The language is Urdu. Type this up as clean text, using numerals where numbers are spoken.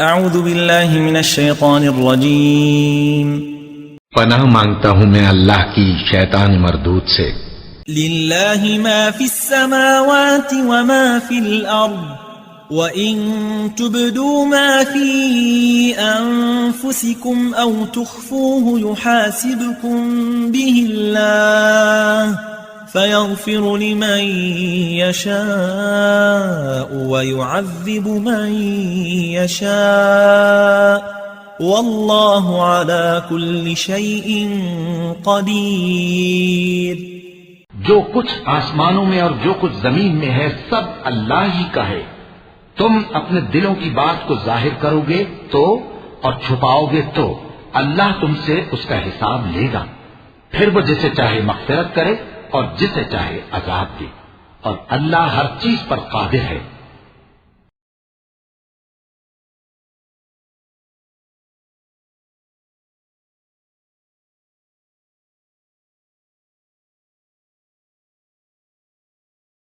اعوذ باللہ من الشیطان الرجیم پناہ مانگتا ہوں میں اللہ کی شیطان مردود سے۔ للہ ما فی السماوات وما فی الارض وَإِن تُبْدُوا مَا فِي أَنفُسِكُمْ أَوْ تُخْفُوهُ يُحَاسِبْكُم بِهِ اللَّهُ فَيَغْفِرُ لِمَن يَشَاءُ وَيُعَذِّبُ مَن يَشَاءُ وَاللَّهُ عَلَى كُلِّ شَيْءٍ قَدِيرٌ۔ جو کچھ آسمانوں میں اور جو کچھ زمین میں ہے سب اللہ ہی کا ہے۔ تم اپنے دلوں کی بات کو ظاہر کرو گے تو اور چھپاؤ گے تو اللہ تم سے اس کا حساب لے گا، پھر وہ جسے چاہے مغفرت کرے اور جسے چاہے عذاب دے، اور اللہ ہر چیز پر قادر ہے۔